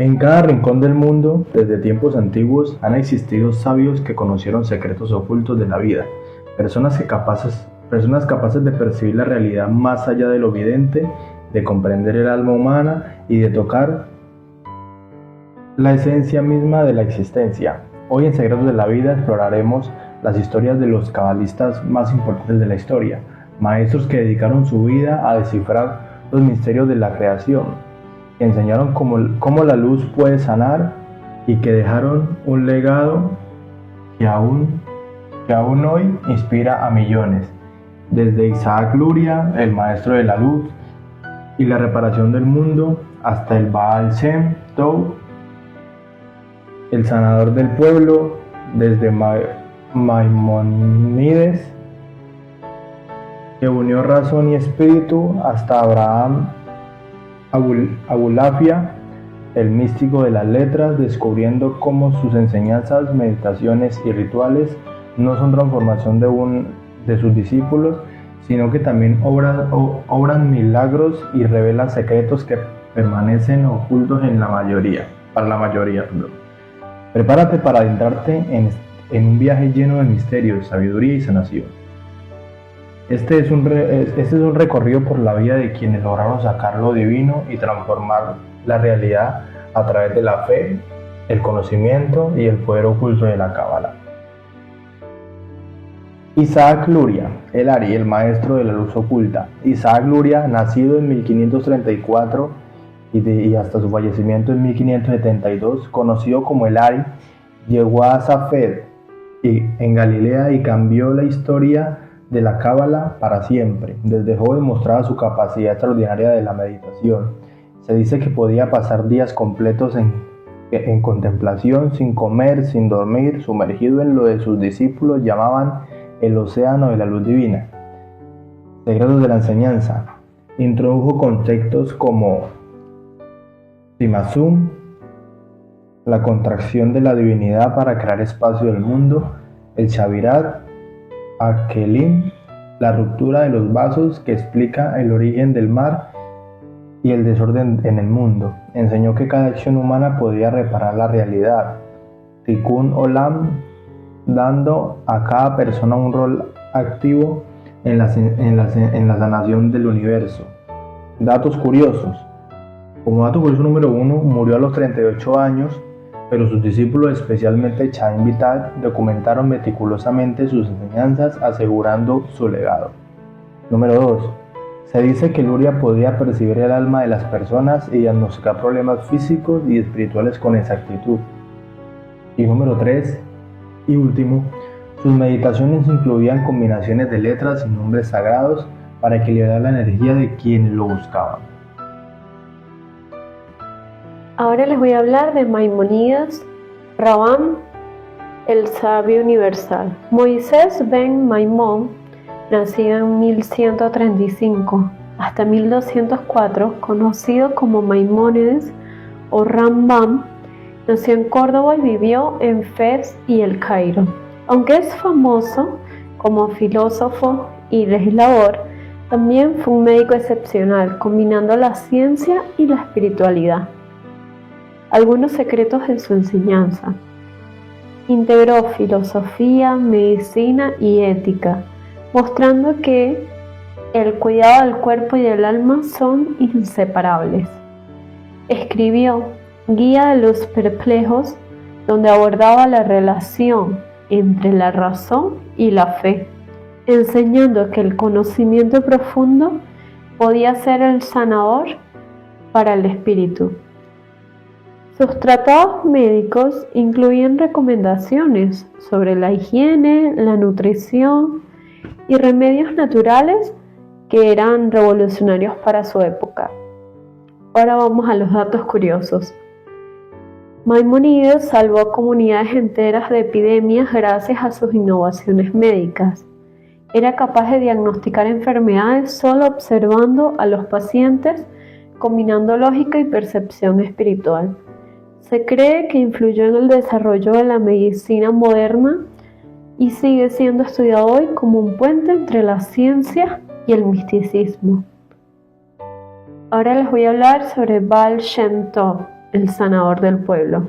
En cada rincón del mundo, desde tiempos antiguos, han existido sabios que conocieron secretos ocultos de la vida, personas capaces de percibir la realidad más allá de lo evidente, de comprender el alma humana y de tocar la esencia misma de la existencia. Hoy en Secretos de la Vida exploraremos las historias de los cabalistas más importantes de la historia, maestros que dedicaron su vida a descifrar los misterios de la creación, que enseñaron cómo la luz puede sanar y que dejaron un legado que aún hoy inspira a millones. Desde Isaac Luria, el maestro de la luz y la reparación del mundo, hasta el Baal Shem Tov, el sanador del pueblo, desde Maimónides, que unió razón y espíritu, hasta Abraham Abulafia, el místico de las letras, descubriendo cómo sus enseñanzas, meditaciones y rituales no son transformación de sus discípulos, sino que también obran milagros y revelan secretos que permanecen ocultos para la mayoría. Prepárate para adentrarte en un viaje lleno de misterios, sabiduría y sanación. Este es un recorrido por la vida de quienes lograron sacar lo divino y transformar la realidad a través de la fe, el conocimiento y el poder oculto de la Cábala. Isaac Luria, el Ari, el maestro de la luz oculta. Isaac Luria, nacido en 1534 y hasta su fallecimiento en 1572, conocido como el Ari, llegó a Safed en Galilea y cambió la historia de la Cábala para siempre. Desde joven mostraba su capacidad extraordinaria de la meditación. Se dice que podía pasar días completos en contemplación, sin comer, sin dormir, sumergido en lo que sus discípulos llamaban el océano de la luz divina. Secretos de la enseñanza. Introdujo conceptos como Timazum, la contracción de la divinidad para crear espacio del mundo, el Shavirat, Akelim, la ruptura de los vasos que explica el origen del mar y el desorden en el mundo. Enseñó que cada acción humana podía reparar la realidad. Tikkun Olam, dando a cada persona un rol activo en la sanación del universo. Datos curiosos. Como dato curioso número 1, murió a los 38 años, pero sus discípulos, especialmente Chaim Vital, documentaron meticulosamente sus enseñanzas, asegurando su legado. Número 2. Se dice que Luria podía percibir el alma de las personas y diagnosticar problemas físicos y espirituales con exactitud. Y número 3 y último, sus meditaciones incluían combinaciones de letras y nombres sagrados para equilibrar la energía de quienes lo buscaban. Ahora les voy a hablar de Maimónides Rabban, el sabio universal. Moisés ben Maimón, nacido en 1135 hasta 1204, conocido como Maimónides o Rambam, nació en Córdoba y vivió en Fez y El Cairo. Aunque es famoso como filósofo y legislador, también fue un médico excepcional, combinando la ciencia y la espiritualidad. Algunos secretos de su enseñanza. Integró filosofía, medicina y ética, mostrando que el cuidado del cuerpo y del alma son inseparables. Escribió Guía de los Perplejos, donde abordaba la relación entre la razón y la fe, enseñando que el conocimiento profundo podía ser el sanador para el espíritu. Sus tratados médicos incluían recomendaciones sobre la higiene, la nutrición y remedios naturales que eran revolucionarios para su época. Ahora vamos a los datos curiosos. Maimónides salvó a comunidades enteras de epidemias gracias a sus innovaciones médicas. Era capaz de diagnosticar enfermedades solo observando a los pacientes, combinando lógica y percepción espiritual. Se cree que influyó en el desarrollo de la medicina moderna y sigue siendo estudiado hoy como un puente entre la ciencia y el misticismo. Ahora les voy a hablar sobre Baal Shem Tov, el sanador del pueblo.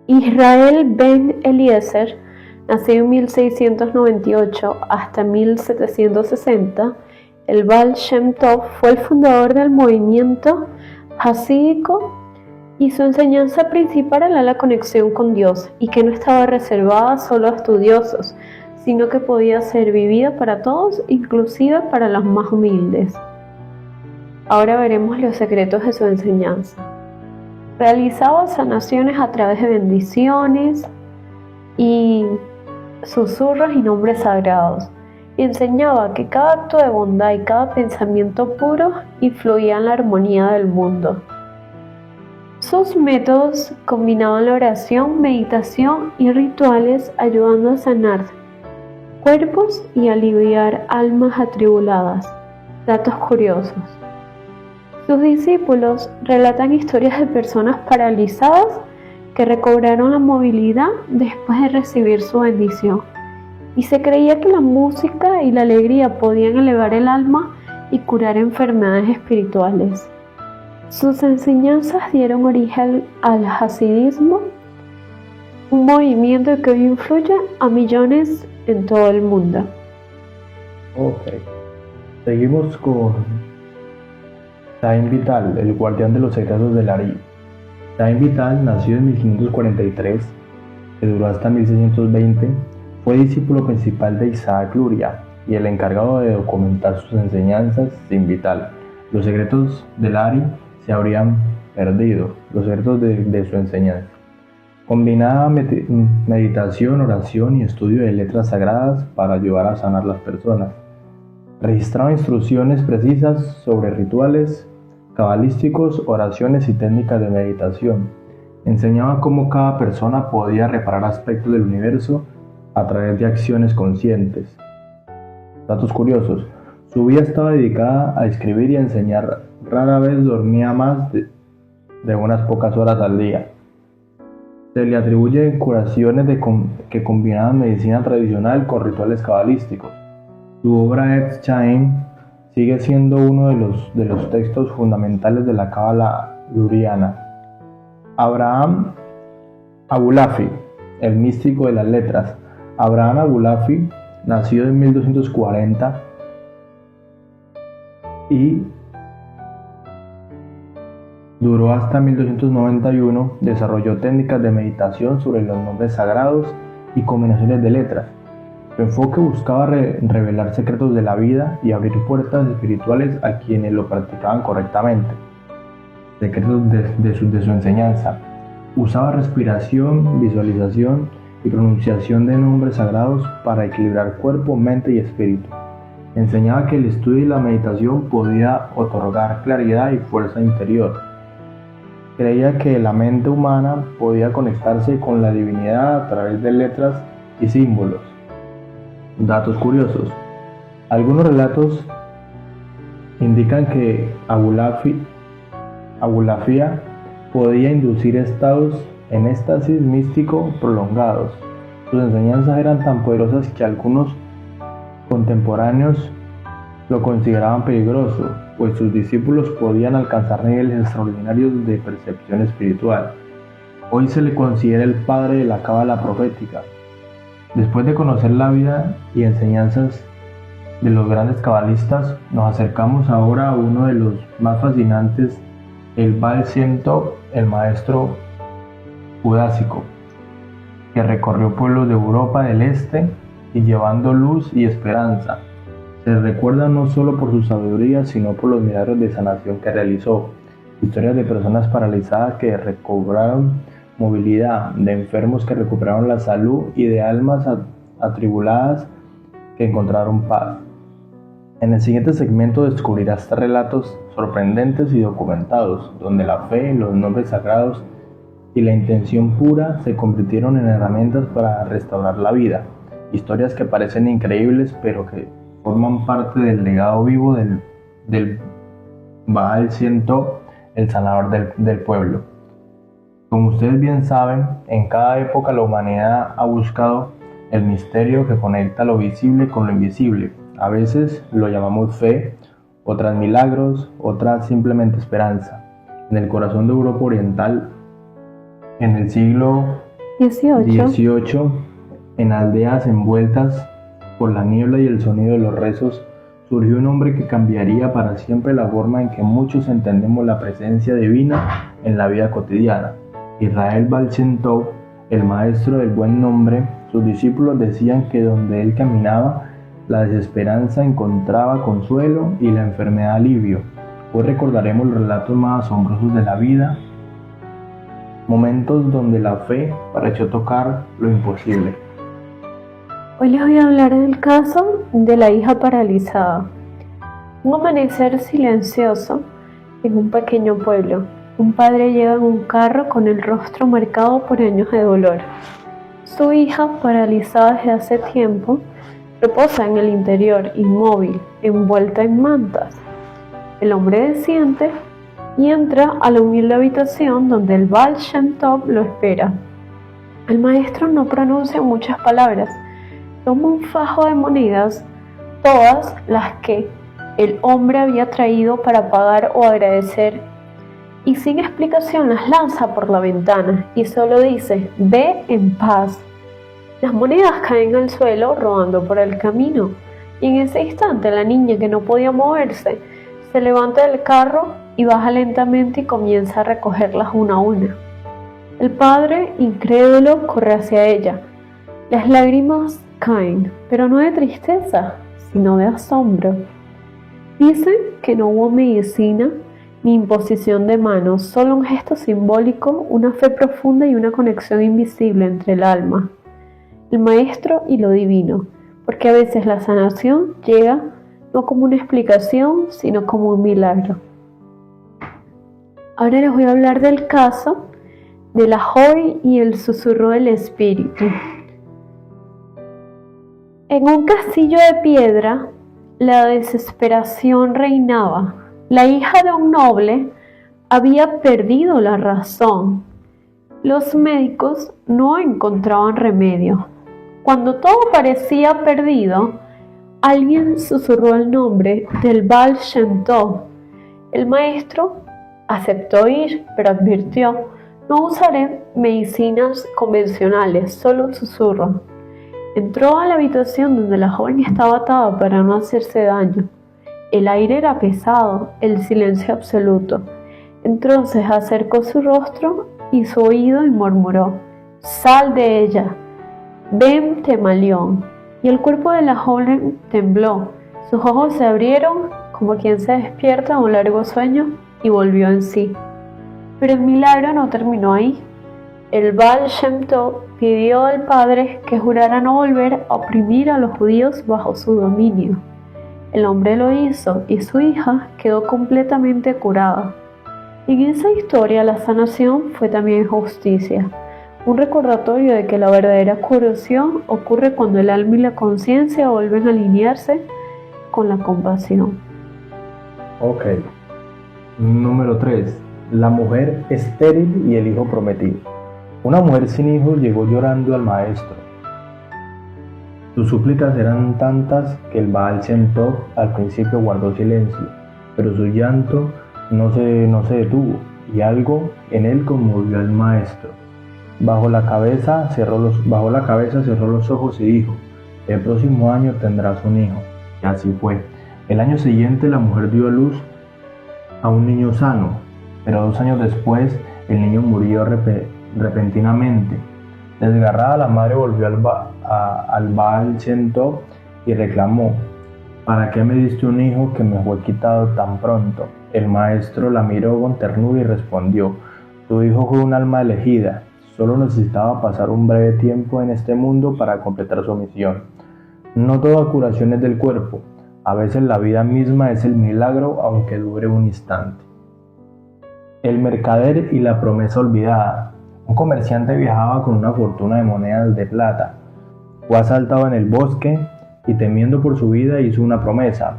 Israel ben Eliezer, nacido en 1698 hasta 1760, el Baal Shem Tov fue el fundador del movimiento hasídico y su enseñanza principal era la conexión con Dios y que no estaba reservada solo a estudiosos, sino que podía ser vivida para todos, inclusive para los más humildes. Ahora veremos los secretos de su enseñanza. Realizaba sanaciones a través de bendiciones y susurros y nombres sagrados, y enseñaba que cada acto de bondad y cada pensamiento puro influía en la armonía del mundo. Sus métodos combinaban la oración, meditación y rituales, ayudando a sanar cuerpos y aliviar almas atribuladas. Datos curiosos. Sus discípulos relatan historias de personas paralizadas que recobraron la movilidad después de recibir su bendición, y se creía que la música y la alegría podían elevar el alma y curar enfermedades espirituales. Sus enseñanzas dieron origen al hasidismo, un movimiento que hoy influye a millones en todo el mundo. Ok, seguimos con Chaim Vital, el guardián de los secretos del Ari. Chaim Vital, nacido en 1543, que duró hasta 1620, fue discípulo principal de Isaac Luria y el encargado de documentar sus enseñanzas sin Vital. Los secretos del Ari se habrían perdido, los secretos de su enseñanza. Combinaba meditación, oración y estudio de letras sagradas para ayudar a sanar las personas. Registraba instrucciones precisas sobre rituales cabalísticos, oraciones y técnicas de meditación. Enseñaba cómo cada persona podía reparar aspectos del universo a través de acciones conscientes. Datos curiosos. Su vida estaba dedicada a escribir y a enseñar. Rara vez dormía más de unas pocas horas al día. Se le atribuyen curaciones que combinaban medicina tradicional con rituales cabalísticos. Su obra Etz Chaim sigue siendo uno de los textos fundamentales de la cábala luriana. Abraham Abulafi, el místico de las letras. Abraham Abulafi, nacido en 1240 y duró hasta 1291, desarrolló técnicas de meditación sobre los nombres sagrados y combinaciones de letras. Su enfoque buscaba revelar secretos de la vida y abrir puertas espirituales a quienes lo practicaban correctamente. Secretos de su enseñanza. Usaba respiración, visualización y pronunciación de nombres sagrados para equilibrar cuerpo, mente y espíritu. Enseñaba que el estudio y la meditación podía otorgar claridad y fuerza interior. Creía que la mente humana podía conectarse con la divinidad a través de letras y símbolos. Datos curiosos. Algunos relatos indican que Abulafia podía inducir estados en éxtasis místico prolongados. Sus enseñanzas eran tan poderosas que algunos contemporáneos lo consideraban peligroso, pues sus discípulos podían alcanzar niveles extraordinarios de percepción espiritual. Hoy se le considera el padre de la cábala profética. Después de conocer la vida y enseñanzas de los grandes cabalistas, nos acercamos ahora a uno de los más fascinantes, el Baal Shem Tov, el maestro judásico, que recorrió pueblos de Europa del Este y llevando luz y esperanza. Se recuerda no solo por su sabiduría, sino por los milagros de sanación que realizó. Historias de personas paralizadas que recobraron movilidad, de enfermos que recuperaron la salud y de almas atribuladas que encontraron paz. En el siguiente segmento descubrirás relatos sorprendentes y documentados, donde la fe, los nombres sagrados y la intención pura se convirtieron en herramientas para restaurar la vida. Historias que parecen increíbles, pero que forman parte del legado vivo del Baal Shem Tov, el sanador del pueblo. Como ustedes bien saben, en cada época la humanidad ha buscado el misterio que conecta lo visible con lo invisible. A veces lo llamamos fe, otras milagros, otras simplemente esperanza. en el corazón de Europa Oriental, en el siglo 18. XVIII, en aldeas envueltas por la niebla y el sonido de los rezos, surgió un hombre que cambiaría para siempre la forma en que muchos entendemos la presencia divina en la vida cotidiana. Israel Baal Shem Tov, el maestro del buen nombre. Sus discípulos decían que donde él caminaba, la desesperanza encontraba consuelo y la enfermedad alivio. Hoy recordaremos los relatos más asombrosos de la vida, momentos donde la fe pareció tocar lo imposible. Hoy les voy a hablar del caso de la hija paralizada. Un amanecer silencioso en un pequeño pueblo. Un padre llega en un carro con el rostro marcado por años de dolor. Su hija, paralizada desde hace tiempo, reposa en el interior, inmóvil, envuelta en mantas. El hombre desciende y entra a la humilde habitación donde el Baal Shem Tov lo espera. El maestro no pronuncia muchas palabras. Toma un fajo de monedas, todas las que el hombre había traído para pagar o agradecer, y sin explicación las lanza por la ventana y solo dice: «Ve en paz». Las monedas caen al suelo rodando por el camino, y en ese instante la niña, que no podía moverse, se levanta del carro y baja lentamente y comienza a recogerlas una a una. El padre, incrédulo, corre hacia ella. Las lágrimas caen, pero no de tristeza, sino de asombro. Dicen que no hubo medicina ni imposición de manos, solo un gesto simbólico, una fe profunda y una conexión invisible entre el alma, el maestro y lo divino, porque a veces la sanación llega no como una explicación, sino como un milagro. Ahora les voy a hablar del caso de la joven y el susurro del espíritu. En un castillo de piedra, la desesperación reinaba. La hija de un noble había perdido la razón. Los médicos no encontraban remedio. Cuando todo parecía perdido, alguien susurró el nombre del Baal Shem Tov. El maestro aceptó ir, pero advirtió: «No usaré medicinas convencionales, solo un susurro». Entró a la habitación donde la joven estaba atada para no hacerse daño. El aire era pesado, el silencio absoluto. Entonces acercó su rostro y su oído y murmuró: «Sal de ella, ven Temalión». Y el cuerpo de la joven tembló, sus ojos se abrieron como quien se despierta de un largo sueño y volvió en sí. Pero el milagro no terminó ahí. El Baal Shem Tov pidió al padre que jurara no volver a oprimir a los judíos bajo su dominio. El hombre lo hizo y su hija quedó completamente curada. En esa historia la sanación fue también justicia, un recordatorio de que la verdadera curación ocurre cuando el alma y la conciencia vuelven a alinearse con la compasión. Ok. Número 3. La mujer estéril y el hijo prometido. Una mujer sin hijos llegó llorando al maestro. Sus súplicas eran tantas que el Baal Shem Tov al principio guardó silencio, pero su llanto no se detuvo, y algo en él conmovió al maestro. Bajó la cabeza, cerró los ojos y dijo: «El próximo año tendrás un hijo». Y así fue. El año siguiente la mujer dio a luz a un niño sano, pero 2 años después el niño murió repentinamente. Desgarrada, la madre volvió al Baal Shem Tov y reclamó: «¿Para qué me diste un hijo que me fue quitado tan pronto?». El maestro la miró con ternura y respondió: «Tu hijo fue un alma elegida, solo necesitaba pasar un breve tiempo en este mundo para completar su misión. No toda curación es del cuerpo, a veces la vida misma es el milagro, aunque dure un instante». El mercader y la promesa olvidada. Un comerciante viajaba con una fortuna de monedas de plata. Fue asaltado en el bosque y, temiendo por su vida, hizo una promesa: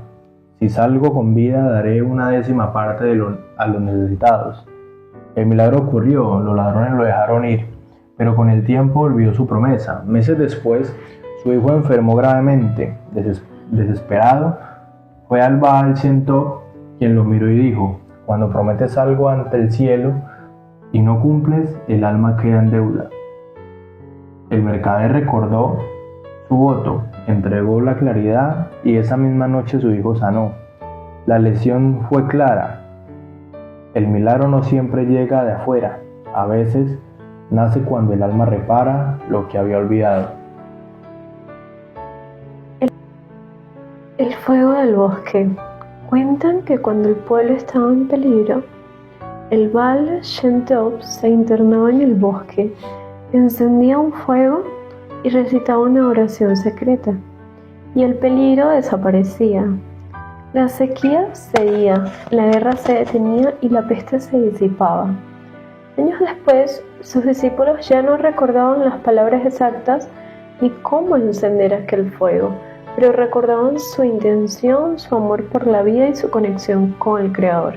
«Si salgo con vida, daré 1/10 parte a los necesitados». El milagro ocurrió, los ladrones lo dejaron ir, pero con el tiempo olvidó su promesa. Meses después, su hijo enfermó gravemente. Desesperado, fue al Baal Shem Tov, quien lo miró y dijo: Cuando prometes algo ante el cielo y no cumples, el alma queda en deuda. El mercader recordó su voto, entregó la claridad y esa misma noche su hijo sanó. La lesión fue clara. El milagro no siempre llega de afuera, a veces nace cuando el alma repara lo que había olvidado. El fuego del bosque. Cuentan que cuando el pueblo estaba en peligro, el Baal Shem Tov se internaba en el bosque, encendía un fuego y recitaba una oración secreta, y el peligro desaparecía. La sequía cedía, la guerra se detenía y la peste se disipaba. Años después, sus discípulos ya no recordaban las palabras exactas ni cómo encender aquel fuego, pero recordaban su intención, su amor por la vida y su conexión con el Creador.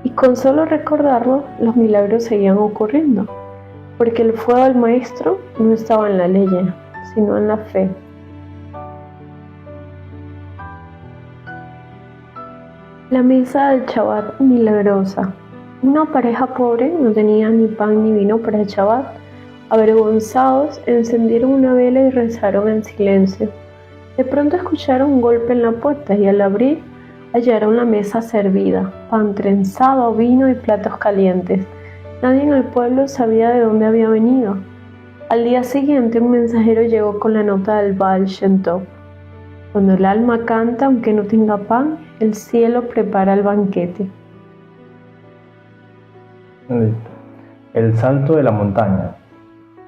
Y con solo recordarlo, los milagros seguían ocurriendo, porque el fuego del Maestro no estaba en la ley, sino en la fe. La mesa del Shabbat milagrosa. Una pareja pobre no tenía ni pan ni vino para el Shabbat. Avergonzados, encendieron una vela y rezaron en silencio. De pronto escucharon un golpe en la puerta y al abrir hallaron la mesa servida, pan trenzado, vino y platos calientes. Nadie en el pueblo sabía de dónde había venido. Al día siguiente un mensajero llegó con la nota del Baal Shem Tov. Cuando el alma canta, aunque no tenga pan, el cielo prepara el banquete. El salto de la montaña.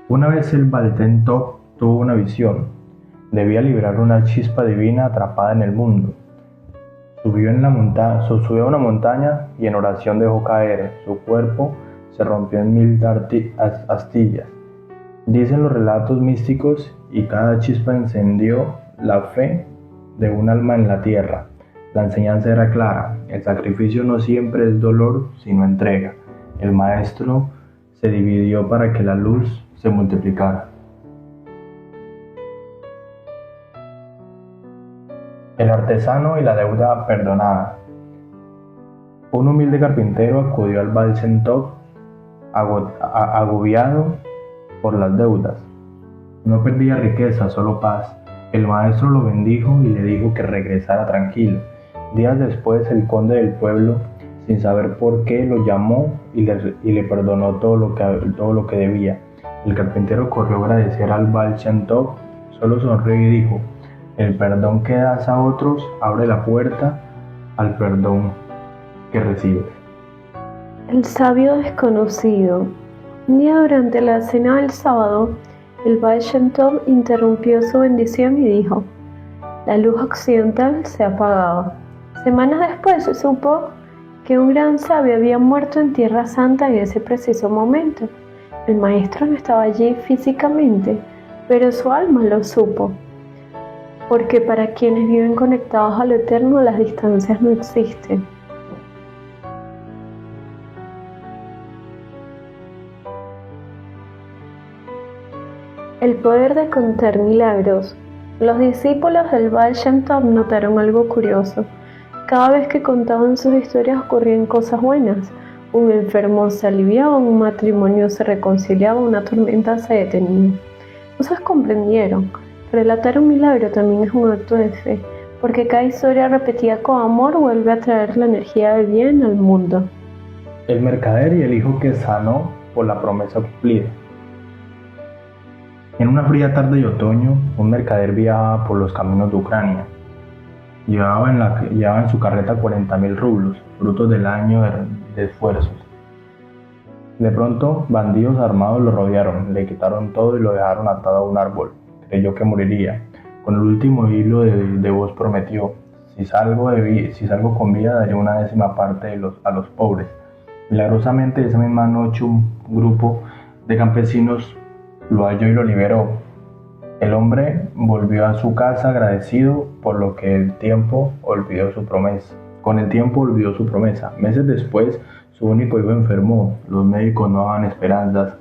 Una vez el Baal Shem Tov tuvo una visión. Debía liberar una chispa divina atrapada en el mundo. Subió a una montaña y en oración dejó caer. Su cuerpo se rompió en 1000 astillas. Dicen los relatos místicos y cada chispa encendió la fe de un alma en la tierra. La enseñanza era clara. El sacrificio no siempre es dolor, sino entrega. El Maestro se dividió para que la luz se multiplicara. El artesano y la deuda perdonada. Un humilde carpintero acudió al Baal Shem Tov agobiado por las deudas. No perdía riqueza, solo paz. El maestro lo bendijo y le dijo que regresara tranquilo. Días después, el conde del pueblo, sin saber por qué, lo llamó y le perdonó todo lo que debía. El carpintero corrió a agradecer al Baal Shem Tov, solo sonrió y dijo: el perdón que das a otros abre la puerta al perdón que recibes. El sabio desconocido. Un día durante la cena del sábado, el Baal Shem Tov interrumpió su bendición y dijo: la luz occidental se ha apagado. Semanas después se supo que un gran sabio había muerto en Tierra Santa en ese preciso momento. El maestro no estaba allí físicamente, pero su alma lo supo. Porque para quienes viven conectados a lo eterno, las distancias no existen. El poder de contar milagros. Los discípulos del Baal Shem Tov notaron algo curioso. Cada vez que contaban sus historias ocurrían cosas buenas. Un enfermo se aliviaba, un matrimonio se reconciliaba, una tormenta se detenía. Entonces comprendieron. Relatar un milagro también es un acto de fe, porque cada historia repetida con amor vuelve a traer la energía del bien al mundo. El mercader y el hijo que sanó por la promesa cumplida. En una fría tarde de otoño, un mercader viajaba por los caminos de Ucrania. Llevaba en su carreta 40.000 rublos, frutos del año de esfuerzos. De pronto, bandidos armados lo rodearon, le quitaron todo y lo dejaron atado a un árbol. Creyó que moriría. Con el último hilo de voz prometió: si salgo con vida, daré una décima parte a los pobres. Milagrosamente, esa misma noche, un grupo de campesinos lo halló y lo liberó. El hombre volvió a su casa agradecido por lo que con el tiempo olvidó su promesa. Meses después, su único hijo enfermó. Los médicos no daban esperanzas.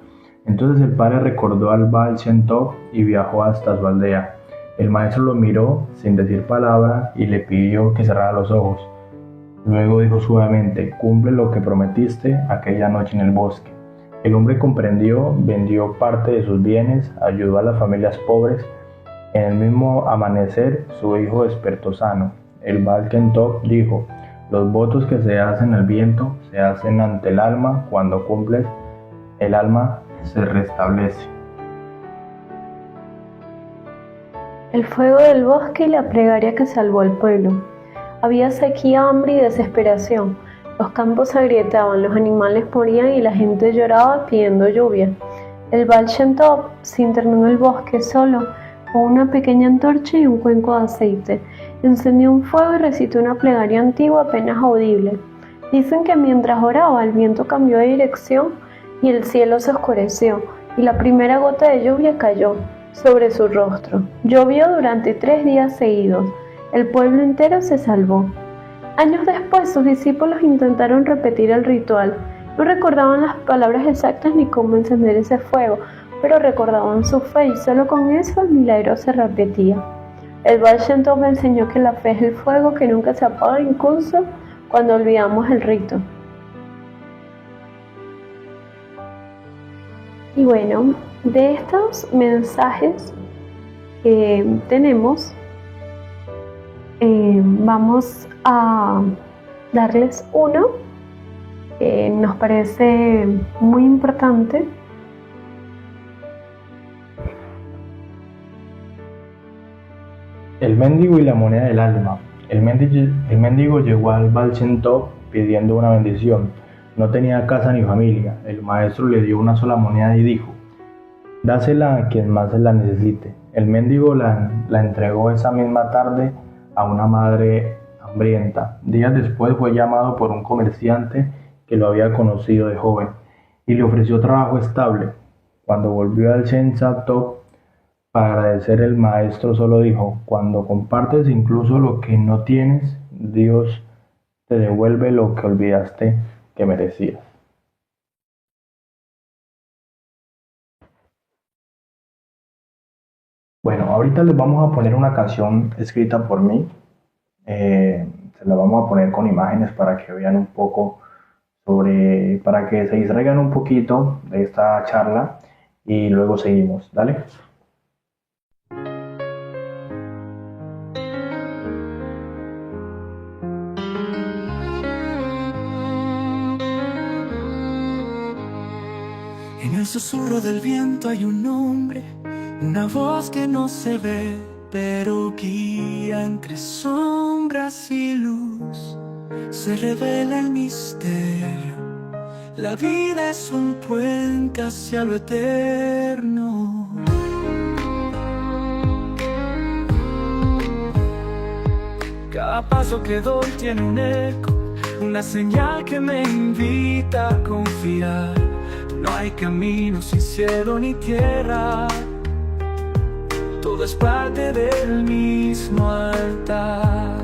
Entonces el padre recordó al Baal Shem Tov y viajó hasta su aldea. El maestro lo miró sin decir palabra y le pidió que cerrara los ojos. Luego dijo suavemente: cumple lo que prometiste aquella noche en el bosque. El hombre comprendió, vendió parte de sus bienes, ayudó a las familias pobres. En el mismo amanecer, su hijo despertó sano. El Baal Shem Tov dijo: los votos que se hacen al viento se hacen ante el alma. Cuando cumples, el alma se restablece. El fuego del bosque y la plegaria que salvó al pueblo. Había sequía, hambre y desesperación. Los campos se agrietaban, los animales morían y la gente lloraba pidiendo lluvia. El Baal Shem Tov se internó en el bosque solo, con una pequeña antorcha y un cuenco de aceite. Encendió un fuego y recitó una plegaria antigua apenas audible. Dicen que mientras oraba el viento cambió de dirección y el cielo se oscureció, y la primera gota de lluvia cayó sobre su rostro. Llovió durante 3 días seguidos. El pueblo entero se salvó. Años después, sus discípulos intentaron repetir el ritual. No recordaban las palabras exactas ni cómo encender ese fuego, pero recordaban su fe y solo con eso el milagro se repetía. El Baal Shem Tov me enseñó que la fe es el fuego que nunca se apaga, incluso cuando olvidamos el rito. Y bueno, de estos mensajes que tenemos, vamos a darles uno que nos parece muy importante. El mendigo y la moneda del alma. El mendigo llegó al Baal Shem Tov pidiendo una bendición. No tenía casa ni familia. El maestro le dio una sola moneda y dijo: dásela a quien más se la necesite. El mendigo la entregó esa misma tarde a una madre hambrienta. Días después fue llamado por un comerciante que lo había conocido de joven y le ofreció trabajo estable. Cuando volvió al Shem Tov para agradecer, el maestro solo dijo: cuando compartes incluso lo que no tienes, Dios te devuelve lo que olvidaste que merecías. Bueno, ahorita les vamos a poner una canción escrita por mí. Se la vamos a poner con imágenes para que vean un poco para que se distraigan un poquito de esta charla y luego seguimos. Dale. En el susurro del viento hay un nombre, una voz que no se ve, pero guía entre sombras y luz. Se revela el misterio. La vida es un puente hacia lo eterno. Cada paso que doy tiene un eco, una señal que me invita a confiar. No hay camino sin cielo ni tierra, todo es parte del mismo altar.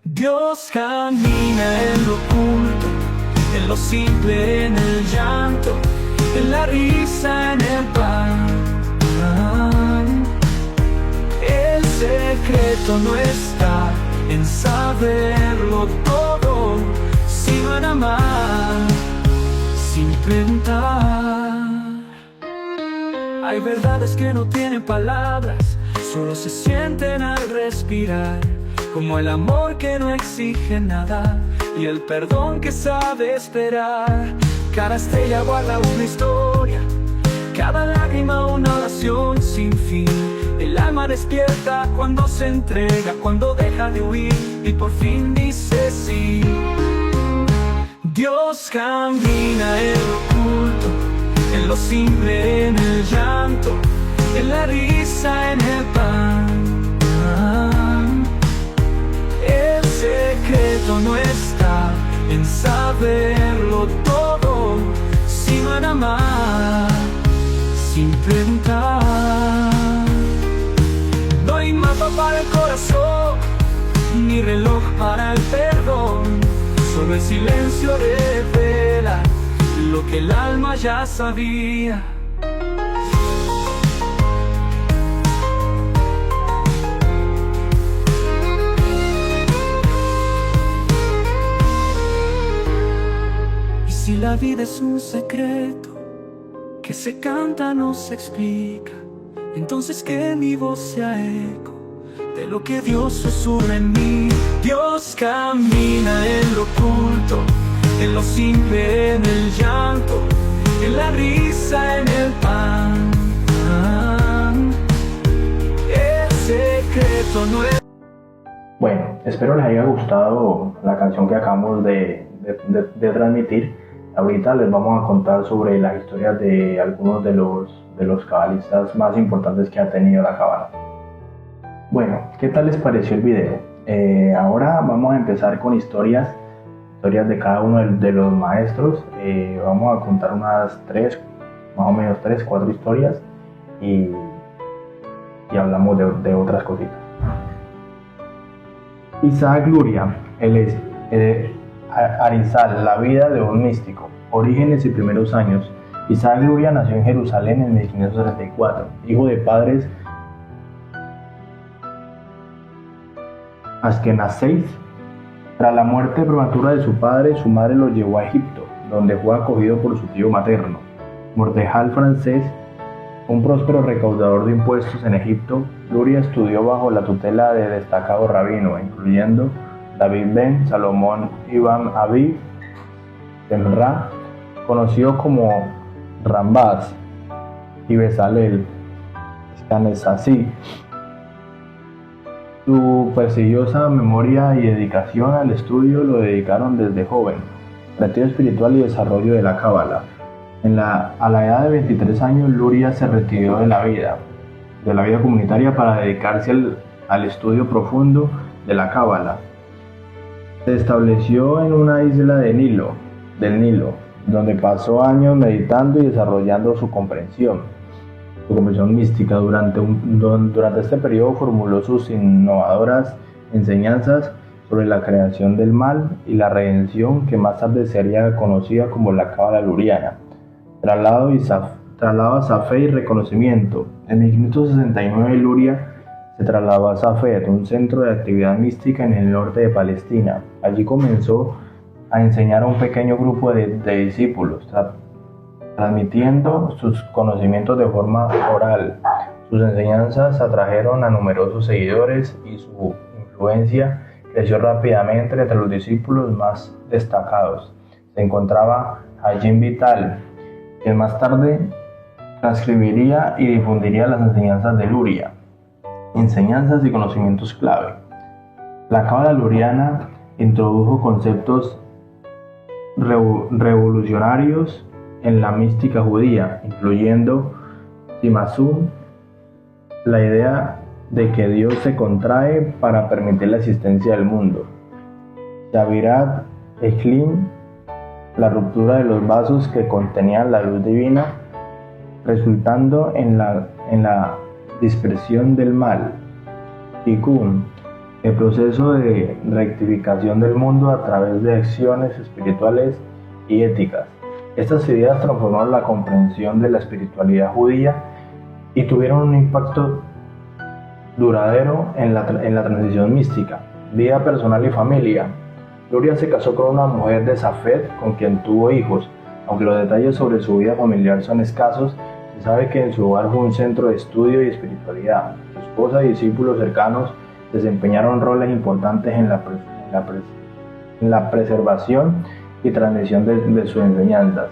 Dios camina en lo oculto, en lo simple, en el llanto, en la risa, en el pan. El secreto no está en saberlo todo, sino en amar sin preguntar. Hay verdades que no tienen palabras, solo se sienten al respirar, como el amor que no exige nada y el perdón que sabe esperar. Cada estrella guarda una historia, cada lágrima una oración sin fin. El alma despierta cuando se entrega, cuando deja de huir y por fin dice sí. Dios camina en lo oculto, en lo simple, en el llanto, en la risa, en el pan. El secreto no está en saberlo todo, sino en amar sin preguntar. No hay mapa para el corazón, ni reloj para el perdón. Solo el silencio revela lo que el alma ya sabía. la vida es un secreto que se canta, no se explica. Entonces que mi voz sea eco de lo que Dios susurra en mí. Dios camina en lo oculto, en lo simple, en el llanto, en la risa, en el pan. El secreto no es... Bueno, espero les haya gustado la canción que acabamos de transmitir. Ahorita les vamos a contar sobre las historias de algunos de los cabalistas más importantes que ha tenido la cábala. Bueno, ¿qué tal les pareció el video? Ahora vamos a empezar con historias de cada uno de los maestros. Vamos a contar unas 3, más o menos 3, 4 historias y hablamos de otras cositas. Isaac Luria, Arizal, la vida de un místico. Orígenes y primeros años. Isaac Luria nació en Jerusalén en 1534, hijo de padres askenazíes. Tras la muerte prematura de su padre, su madre lo llevó a Egipto, donde fue acogido por su tío materno, Mordejai francés, un próspero recaudador de impuestos en Egipto. Luria estudió bajo la tutela de destacados rabinos, incluyendo David ben Salomón Ibn Abi Emra, conocido como Rambaz, y Bezalel Scanezasí. Su prestigiosa memoria y dedicación al estudio lo dedicaron desde joven, retiro espiritual y desarrollo de la cábala. A la edad de 23 años, Luria se retiró de la vida comunitaria para dedicarse al estudio profundo de la cábala. Se estableció en una isla del Nilo, donde pasó años meditando y desarrollando su comprensión mística. Durante este periodo formuló sus innovadoras enseñanzas sobre la creación del mal y la redención, que más tarde sería conocida como la cábala luriana. Traslado a Safed y reconocimiento. En 1569 Luria se trasladó a Safed, un centro de actividad mística en el norte de Palestina. Allí comenzó a enseñar a un pequeño grupo de discípulos, transmitiendo sus conocimientos de forma oral. Sus enseñanzas atrajeron a numerosos seguidores y su influencia creció rápidamente. Entre los discípulos más destacados se encontraba Haim Vital, quien más tarde transcribiría y difundiría las enseñanzas de Luria, enseñanzas y conocimientos clave. La cábala luriana introdujo conceptos revolucionarios en la mística judía, incluyendo Tzimtzum, la idea de que Dios se contrae para permitir la existencia del mundo; Shavirat Echlim, la ruptura de los vasos que contenían la luz divina, resultando en la dispersión del mal; Tikkun, el proceso de rectificación del mundo a través de acciones espirituales y éticas. Estas ideas transformaron la comprensión de la espiritualidad judía y tuvieron un impacto duradero en la transición mística. Vida personal y familia. Luria se casó con una mujer de Safed con quien tuvo hijos. Aunque los detalles sobre su vida familiar son escasos, se sabe que en su hogar fue un centro de estudio y espiritualidad. Su esposa y discípulos cercanos desempeñaron roles importantes en la preservación y transmisión de sus enseñanzas.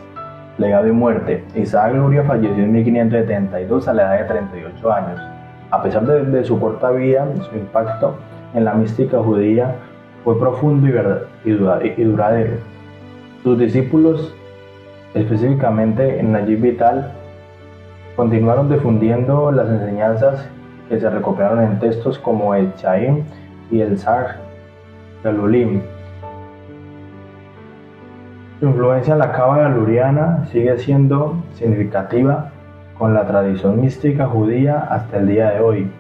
Legado y muerte. Isaac Luria falleció en 1572 a la edad de 38 años. A pesar de su corta vida, su impacto en la mística judía fue profundo y duradero. Sus discípulos, específicamente Najib Vital, continuaron difundiendo las enseñanzas que se recopilaron en textos como el Chaim y el Sar Galulim. Su influencia en la cábala luriana sigue siendo significativa con la tradición mística judía hasta el día de hoy.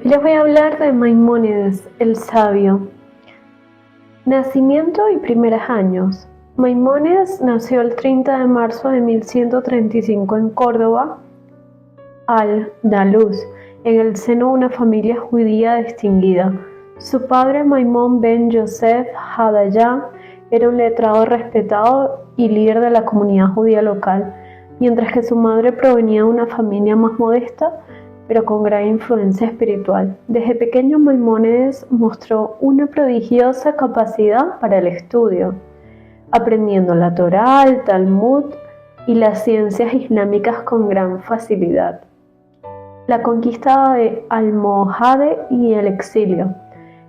Les voy a hablar de Maimónides, el sabio. Nacimiento y primeros años. Maimónides nació el 30 de marzo de 1135 en Córdoba, Al-Andalus, en el seno de una familia judía distinguida. Su padre, Maimón ben Yosef Hadayá, Era un letrado respetado y líder de la comunidad judía local, mientras que su madre provenía de una familia más modesta, pero con gran influencia espiritual. Desde pequeño Maimónides mostró una prodigiosa capacidad para el estudio, aprendiendo la Torá, el Talmud y las ciencias islámicas con gran facilidad. La conquista de Almohade y el exilio.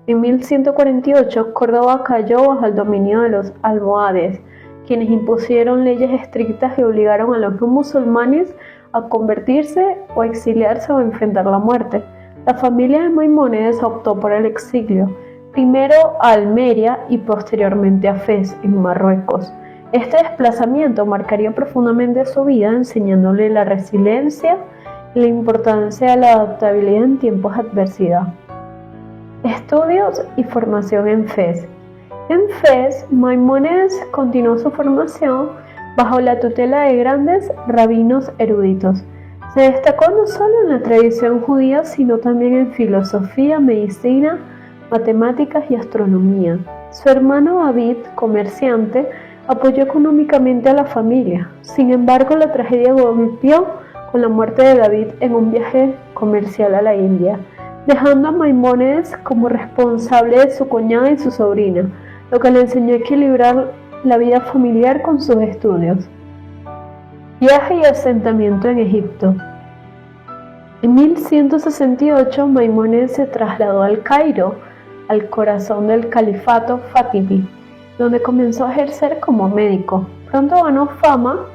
En 1148, Córdoba cayó bajo el dominio de los almohades, quienes impusieron leyes estrictas que obligaron a los no musulmanes a convertirse o exiliarse o enfrentar la muerte. La familia de Maimónides optó por el exilio, primero a Almería y posteriormente a Fez, en Marruecos. Este desplazamiento marcaría profundamente su vida, enseñándole la resiliencia y la importancia de la adaptabilidad en tiempos de adversidad. Estudios y formación en Fez. En Fez, Maimónides continuó su formación bajo la tutela de grandes rabinos eruditos. Se destacó no solo en la tradición judía, sino también en filosofía, medicina, matemáticas y astronomía. Su hermano David, comerciante, apoyó económicamente a la familia. Sin embargo, la tragedia golpeó con la muerte de David en un viaje comercial a la India, dejando a Maimónides como responsable de su cuñada y su sobrina, lo que le enseñó a equilibrar la vida familiar con sus estudios. Viaje y asentamiento en Egipto. En 1168, Maimónides se trasladó al Cairo, al corazón del califato fatimí, donde comenzó a ejercer como médico. Pronto ganó fama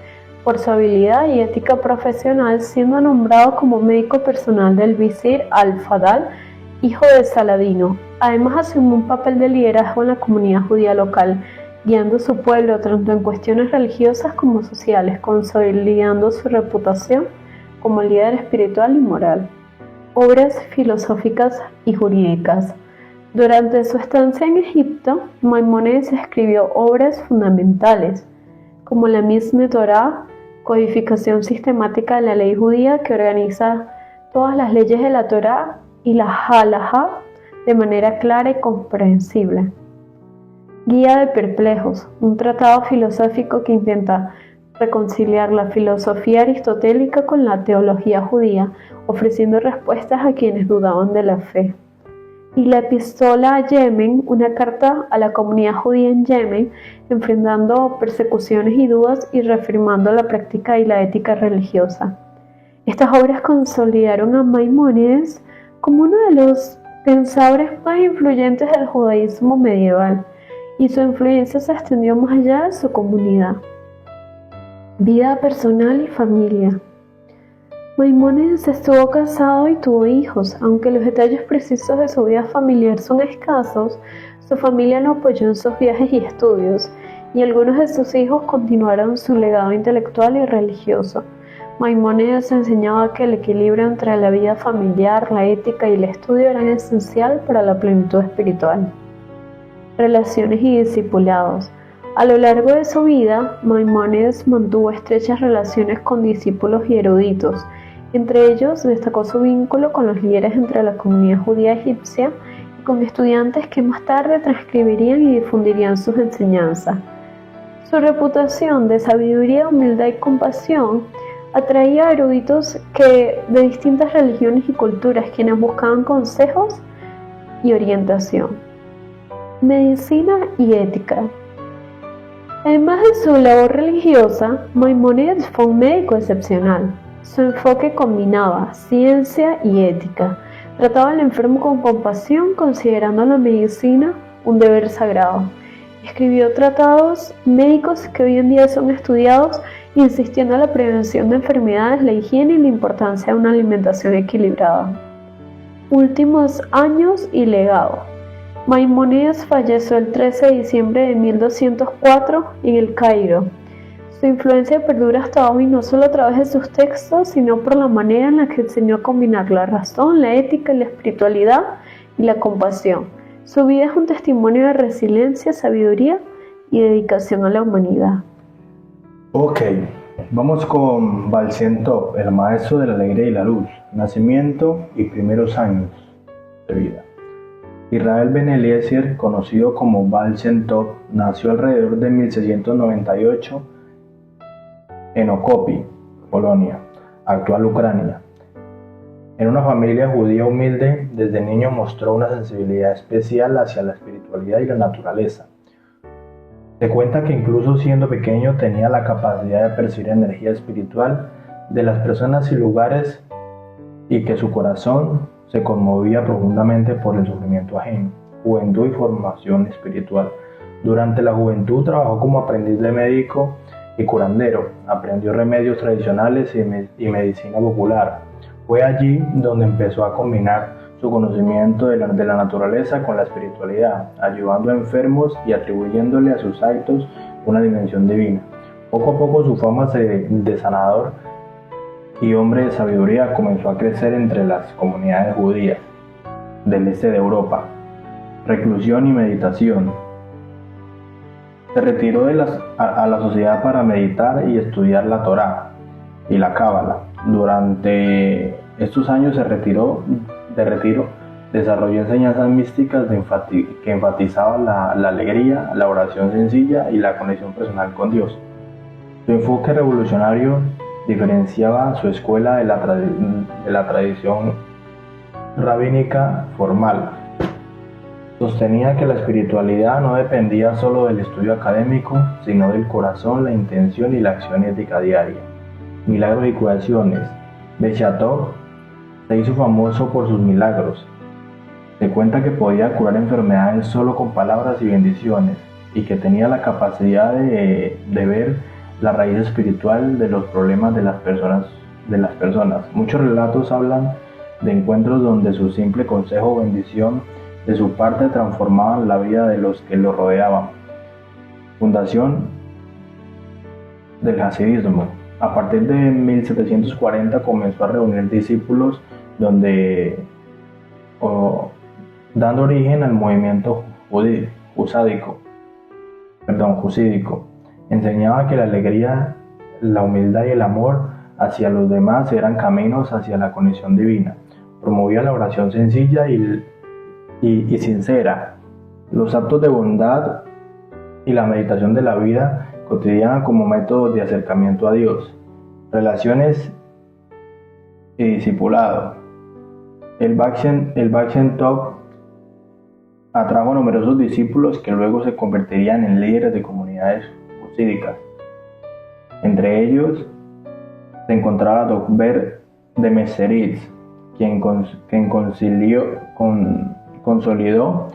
por su habilidad y ética profesional, siendo nombrado como médico personal del visir Al-Fadal, hijo de Saladino. Además, asumió un papel de liderazgo en la comunidad judía local, guiando a su pueblo tanto en cuestiones religiosas como sociales, consolidando su reputación como líder espiritual y moral. Obras filosóficas y jurídicas. Durante su estancia en Egipto, Maimónides escribió obras fundamentales, como la Mishneh Torah, codificación sistemática de la ley judía que organiza todas las leyes de la Torah, y la Halajá de manera clara y comprensible. Guía de Perplejos, un tratado filosófico que intenta reconciliar la filosofía aristotélica con la teología judía, ofreciendo respuestas a quienes dudaban de la fe. Y la Epístola a Yemen, una carta a la comunidad judía en Yemen, enfrentando persecuciones y dudas y reafirmando la práctica y la ética religiosa. Estas obras consolidaron a Maimónides como uno de los pensadores más influyentes del judaísmo medieval, y su influencia se extendió más allá de su comunidad. Vida personal y familia. Maimónides estuvo casado y tuvo hijos. Aunque los detalles precisos de su vida familiar son escasos, su familia lo apoyó en sus viajes y estudios, y algunos de sus hijos continuaron su legado intelectual y religioso. Maimónides enseñaba que el equilibrio entre la vida familiar, la ética y el estudio eran esencial para la plenitud espiritual. Relaciones y discipulados. A lo largo de su vida, Maimónides mantuvo estrechas relaciones con discípulos y eruditos. Entre ellos destacó su vínculo con los líderes entre la comunidad judía egipcia y con estudiantes que más tarde transcribirían y difundirían sus enseñanzas. Su reputación de sabiduría, humildad y compasión atraía a eruditos de distintas religiones y culturas, quienes buscaban consejos y orientación. Medicina y ética. Además de su labor religiosa, Maimónides fue un médico excepcional. Su enfoque combinaba ciencia y ética. Trataba al enfermo con compasión, considerando la medicina un deber sagrado. Escribió tratados médicos que hoy en día son estudiados, insistiendo en la prevención de enfermedades, la higiene y la importancia de una alimentación equilibrada. Últimos años y legado. Maimónides falleció el 13 de diciembre de 1204 en el Cairo. Su influencia perdura hasta hoy, no solo a través de sus textos, sino por la manera en la que enseñó a combinar la razón, la ética, la espiritualidad y la compasión. Su vida es un testimonio de resiliencia, sabiduría y dedicación a la humanidad. Ok, vamos con Baal Shem Tov, el maestro de la alegría y la luz, nacimiento y primeros años de vida. Israel Ben Eliezer, conocido como Baal Shem Tov, nació alrededor de 1698 en Okopi, Polonia, actual Ucrania. En una familia judía humilde, desde niño mostró una sensibilidad especial hacia la espiritualidad y la naturaleza. Se cuenta que incluso siendo pequeño tenía la capacidad de percibir energía espiritual de las personas y lugares y que su corazón se conmovía profundamente por el sufrimiento ajeno. Juventud y formación espiritual. Durante la juventud trabajó como aprendiz de médico y curandero. Aprendió remedios tradicionales y medicina popular. Fue allí donde empezó a combinar su conocimiento de la naturaleza con la espiritualidad, ayudando a enfermos y atribuyéndole a sus actos una dimensión divina. Poco a poco su fama de sanador y hombre de sabiduría comenzó a crecer entre las comunidades judías del este de Europa. Reclusión y meditación. Se retiró a la sociedad para meditar y estudiar la Torá y la Cábala. Durante estos años de retiro, desarrolló enseñanzas místicas que enfatizaban la alegría, la oración sencilla y la conexión personal con Dios. Su enfoque revolucionario diferenciaba su escuela de la tradición rabínica formal. Sostenía que la espiritualidad no dependía solo del estudio académico, sino del corazón, la intención y la acción ética diaria. Milagros y curaciones. Bechatov se hizo famoso por sus milagros. Se cuenta que podía curar enfermedades solo con palabras y bendiciones, y que tenía la capacidad de ver la raíz espiritual de los problemas de las personas. Muchos relatos hablan de encuentros donde su simple consejo o bendición de su parte transformaban la vida de los que lo rodeaban. Fundación del Hasidismo. A partir de 1740 comenzó a reunir discípulos dando origen al movimiento jusídico. Enseñaba que la alegría, la humildad y el amor hacia los demás eran caminos hacia la conexión divina. Promovía la oración sencilla y sincera, los actos de bondad y la meditación de la vida cotidiana como métodos de acercamiento a Dios. Relaciones y discipulado. El Baal Shem Tov atrajo a numerosos discípulos que luego se convertirían en líderes de comunidades jusídicas. Entre ellos se encontraba Dovber de Meseritz, quien consolidó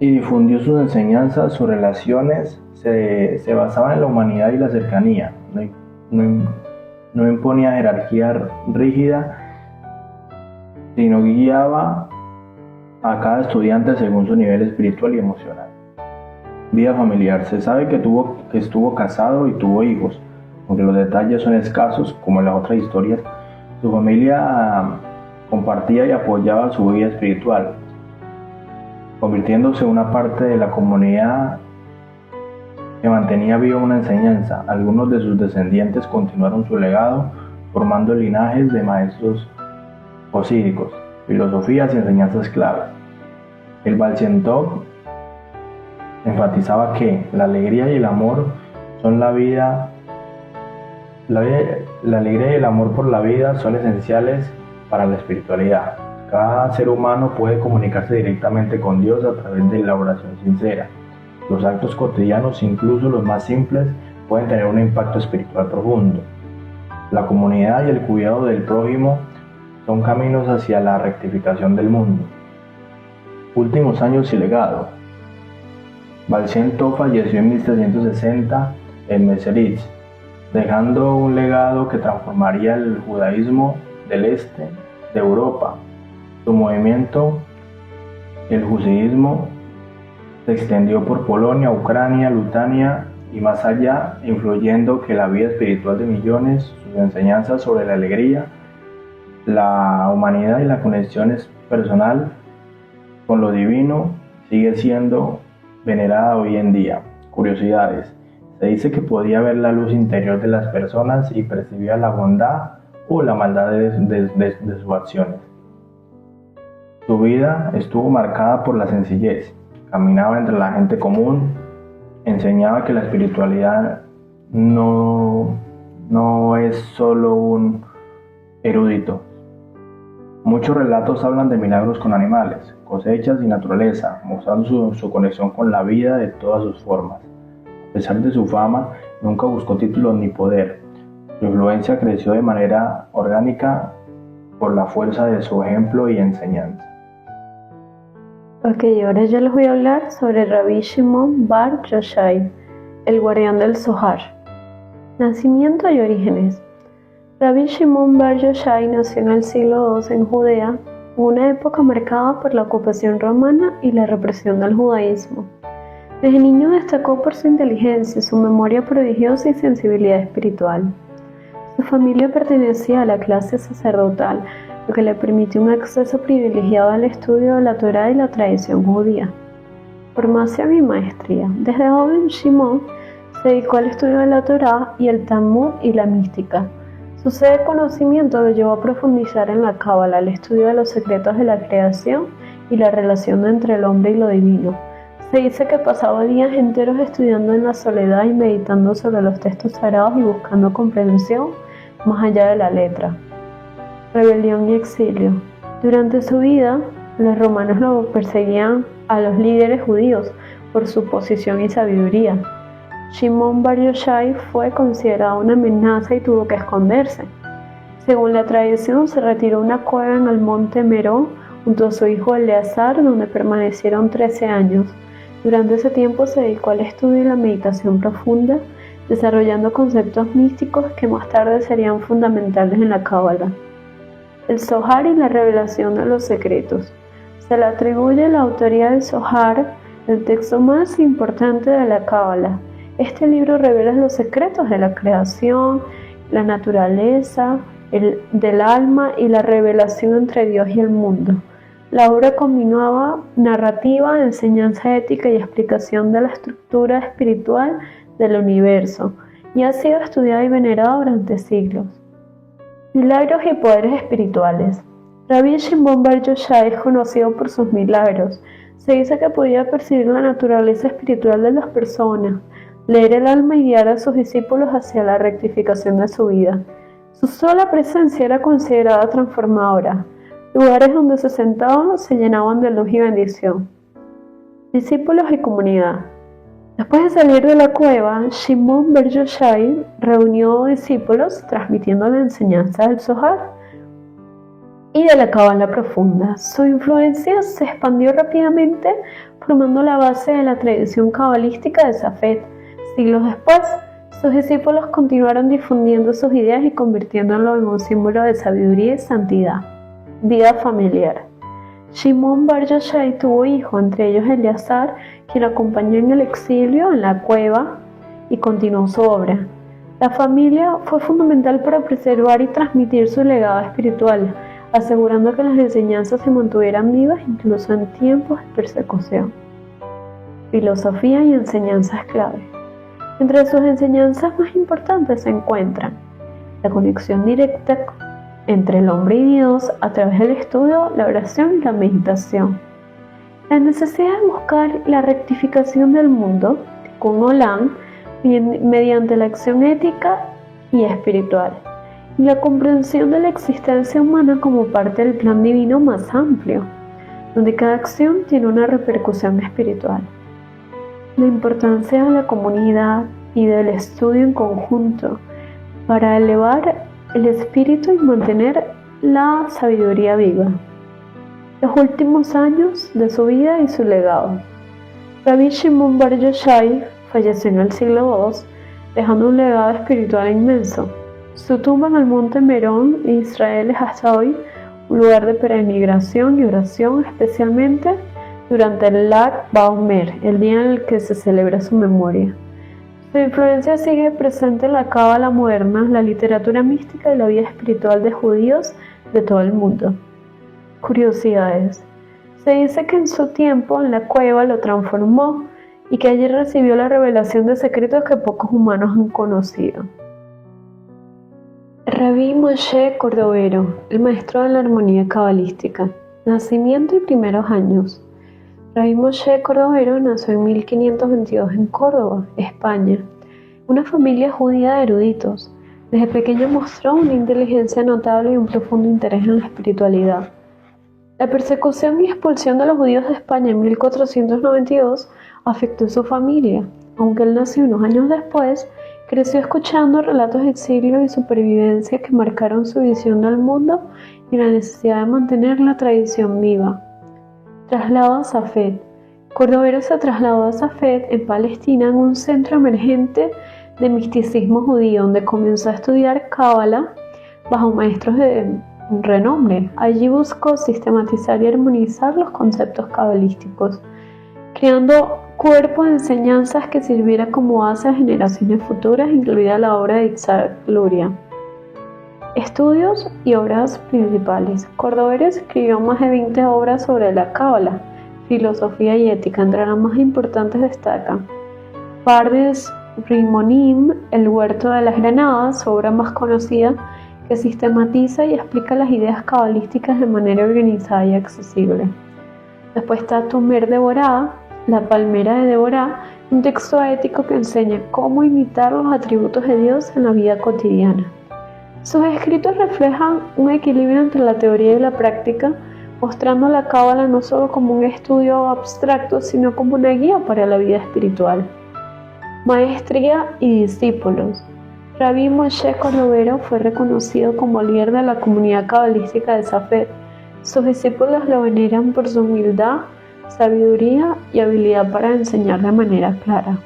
y difundió sus enseñanzas. Sus relaciones se basaban en la humanidad y la cercanía. No imponía jerarquía rígida, sino guiaba a cada estudiante según su nivel espiritual y emocional. Vida familiar. Se sabe que estuvo casado y tuvo hijos, aunque los detalles son escasos, como en las otras historias. Su familia compartía y apoyaba su vida espiritual, convirtiéndose en una parte de la comunidad que mantenía viva una enseñanza. Algunos de sus descendientes continuaron su legado, formando linajes de maestros jusídicos, filosofías y enseñanzas claves. El Baal Shem Tov enfatizaba que la alegría y el amor son la vida. La alegría y el amor por la vida son esenciales para la espiritualidad. Cada ser humano puede comunicarse directamente con Dios a través de la oración sincera. Los actos cotidianos, incluso los más simples, pueden tener un impacto espiritual profundo. La comunidad y el cuidado del prójimo son caminos hacia la rectificación del mundo. Últimos años y legado. Baal Shem Tov falleció en 1360 en Meseritz, dejando un legado que transformaría el judaísmo del este de Europa. Su movimiento, el judaísmo, se extendió por Polonia, Ucrania, Lituania y más allá, influyendo que la vida espiritual de millones. Sus enseñanzas sobre la alegría, la humanidad y la conexión personal con lo divino sigue siendo venerada hoy en día. Curiosidades. Se dice que podía ver la luz interior de las personas y percibía la bondad o la maldad de sus acciones. Su vida estuvo marcada por la sencillez. Caminaba entre la gente común, enseñaba que la espiritualidad no es solo un erudito. Muchos relatos hablan de milagros con animales, cosechas y naturaleza, mostrando su conexión con la vida de todas sus formas. A pesar de su fama, nunca buscó títulos ni poder. Su influencia creció de manera orgánica por la fuerza de su ejemplo y enseñanza. Ok, ahora yo les voy a hablar sobre Rabbi Shimon Bar Yochai, el guardián del Zohar. Nacimiento y orígenes. Rabbi Shimon Bar Yochai nació en el siglo II en Judea, una época marcada por la ocupación romana y la represión del judaísmo. Desde niño destacó por su inteligencia, su memoria prodigiosa y sensibilidad espiritual. Su familia pertenecía a la clase sacerdotal, lo que le permitió un acceso privilegiado al estudio de la Torá y la tradición judía. Formación y maestría. Desde joven, Shimon se dedicó al estudio de la Torá y el Talmud y la mística. Su sed de conocimiento lo llevó a profundizar en la Cábala, el estudio de los secretos de la creación y la relación entre el hombre y lo divino. Se dice que pasaba días enteros estudiando en la soledad y meditando sobre los textos sagrados y buscando comprensión más allá de la letra. Rebelión y exilio. Durante su vida, los romanos lo perseguían a los líderes judíos por su posición y sabiduría. Shimon Bar Yochai fue considerado una amenaza y tuvo que esconderse. Según la tradición, se retiró a una cueva en el monte Merón junto a su hijo Eleazar, donde permanecieron 13 años. Durante ese tiempo se dedicó al estudio y la meditación profunda, desarrollando conceptos místicos que más tarde serían fundamentales en la Cábala. El Zohar y la revelación de los secretos. Se le atribuye la autoría del Zohar, el texto más importante de la Cábala. Este libro revela los secretos de la creación, la naturaleza, del alma y la revelación entre Dios y el mundo. La obra combinaba narrativa, enseñanza ética y explicación de la estructura espiritual del universo, y ha sido estudiada y venerada durante siglos. Milagros y poderes espirituales. Rabbi Shimon Bar Yochai es conocido por sus milagros. Se dice que podía percibir la naturaleza espiritual de las personas, leer el alma y guiar a sus discípulos hacia la rectificación de su vida. Su sola presencia era considerada transformadora. Lugares donde se sentaban se llenaban de luz y bendición. Discípulos y comunidad. Después de salir de la cueva, Shimon Bar Yochai reunió discípulos transmitiendo la enseñanza del Zohar y de la Cábala profunda. Su influencia se expandió rápidamente, formando la base de la tradición cabalística de Safed. Siglos después, sus discípulos continuaron difundiendo sus ideas y convirtiéndolo en un símbolo de sabiduría y santidad. Vida familiar. Shimon Bar Yochai tuvo hijos, entre ellos Eleazar, quien lo acompañó en el exilio en la cueva y continuó su obra. La familia fue fundamental para preservar y transmitir su legado espiritual, asegurando que las enseñanzas se mantuvieran vivas incluso en tiempos de persecución. Filosofía y enseñanzas clave. Entre sus enseñanzas más importantes se encuentran la conexión directa entre el hombre y Dios a través del estudio, la oración y la meditación, la necesidad de buscar la rectificación del mundo con Olam mediante la acción ética y espiritual, y la comprensión de la existencia humana como parte del plan divino más amplio, donde cada acción tiene una repercusión espiritual. La importancia de la comunidad y del estudio en conjunto para elevar el espíritu y mantener la sabiduría viva. Los últimos años de su vida y su legado. Rabbi Shimon Bar Yochai falleció en el siglo II, dejando un legado espiritual inmenso. Su tumba en el monte Merón, en Israel, es hasta hoy un lugar de peregrinación y oración, especialmente durante el Lag BaOmer, el día en el que se celebra su memoria. Su influencia sigue presente en la Cábala moderna, la literatura mística y la vida espiritual de judíos de todo el mundo. Curiosidades. Se dice que en su tiempo en la cueva lo transformó y que allí recibió la revelación de secretos que pocos humanos han conocido. Rabbi Moshe Cordovero, el maestro de la armonía cabalística. Nacimiento y primeros años. Rabbi Moshe Cordovero nació en 1522 en Córdoba, España, una familia judía de eruditos. Desde pequeño mostró una inteligencia notable y un profundo interés en la espiritualidad. La persecución y expulsión de los judíos de España en 1492 afectó a su familia. Aunque él nació unos años después, creció escuchando relatos de exilio y supervivencia que marcaron su visión del mundo y la necesidad de mantener la tradición viva. Traslado a Safed. Cordovero se trasladó a Safed, en Palestina, en un centro emergente de misticismo judío, donde comenzó a estudiar Cábala bajo maestros de renombre. Allí buscó sistematizar y armonizar los conceptos cabalísticos, creando cuerpo de enseñanzas que sirviera como base a generaciones futuras, incluida la obra de Isaac Luria. Estudios y obras principales. Cordovero escribió más de 20 obras sobre la Cábala, filosofía y ética. Entre las más importantes destacan Pardes Rimonim, El huerto de las granadas, su obra más conocida, que sistematiza y explica las ideas cabalísticas de manera organizada y accesible. Después está Tomer de Borá, La palmera de Deborah, un texto ético que enseña cómo imitar los atributos de Dios en la vida cotidiana. Sus escritos reflejan un equilibrio entre la teoría y la práctica, mostrando la Cábala no solo como un estudio abstracto, sino como una guía para la vida espiritual. Maestría y discípulos. Rabbi Moshe Cordovero fue reconocido como líder de la comunidad cabalística de Safed. Sus discípulos lo veneran por su humildad, sabiduría y habilidad para enseñar de manera clara.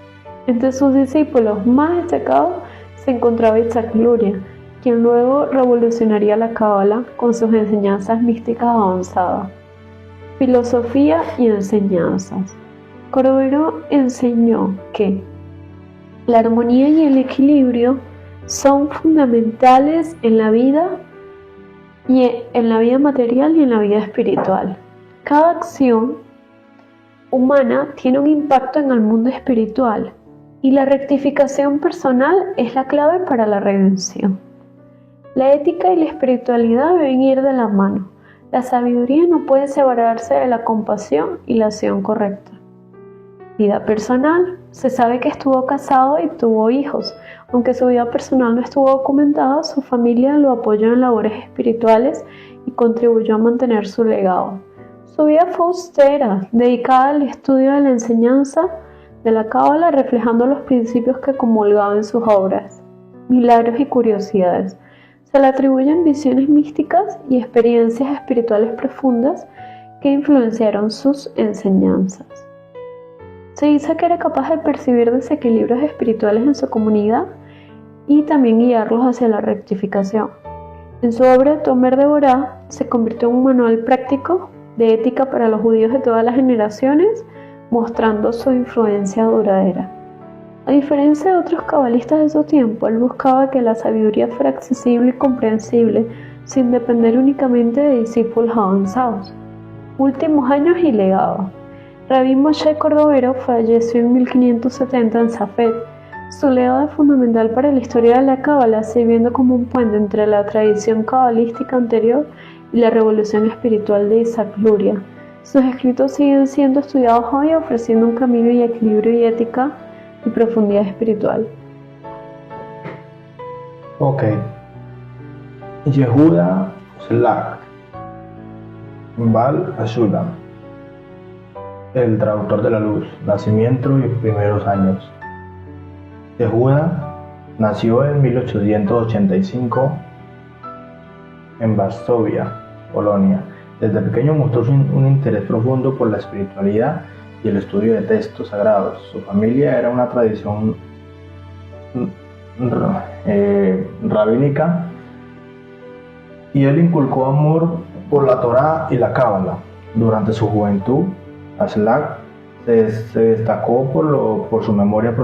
Entre sus discípulos más destacados se encontraba Isaac Luria, quien luego revolucionaría la Cábala con sus enseñanzas místicas avanzadas. Filosofía y enseñanzas. Cordovero enseñó que la armonía y el equilibrio son fundamentales en la vida material y en la vida espiritual. Cada acción humana tiene un impacto en el mundo espiritual y la rectificación personal es la clave para la redención. La ética y la espiritualidad deben ir de la mano. La sabiduría no puede separarse de la compasión y la acción correcta. Vida personal. Se sabe que estuvo casado y tuvo hijos. Aunque su vida personal no estuvo documentada, su familia lo apoyó en labores espirituales y contribuyó a mantener su legado. Su vida fue austera, dedicada al estudio de la enseñanza de la Cábala, reflejando los principios que comulgaba en sus obras. Milagros y curiosidades. Se le atribuyen visiones místicas y experiencias espirituales profundas que influenciaron sus enseñanzas. Se dice que era capaz de percibir desequilibrios espirituales en su comunidad y también guiarlos hacia la rectificación. En su obra Tomer de Borá se convirtió en un manual práctico de ética para los judíos de todas las generaciones, mostrando su influencia duradera. A diferencia de otros cabalistas de su tiempo, él buscaba que la sabiduría fuera accesible y comprensible, sin depender únicamente de discípulos avanzados. Últimos años y legado. Rabbi Moshe Cordovero falleció en 1570 en Safed. Su legado es fundamental para la historia de la Cábala, sirviendo como un puente entre la tradición cabalística anterior y la revolución espiritual de Isaac Luria. Sus escritos siguen siendo estudiados hoy, ofreciendo un camino y equilibrio y ética y profundidad espiritual. Ok. Yehuda Slack, Bal Ashulam, el traductor de la luz, nacimiento y primeros años. Yehuda nació en 1885 en Varsovia, Polonia. Desde pequeño mostró un interés profundo por la espiritualidad y el estudio de textos sagrados. Su familia era una tradición rabínica y él inculcó amor por la Torá y la Cábala. Durante su juventud, Aslak se destacó por su memoria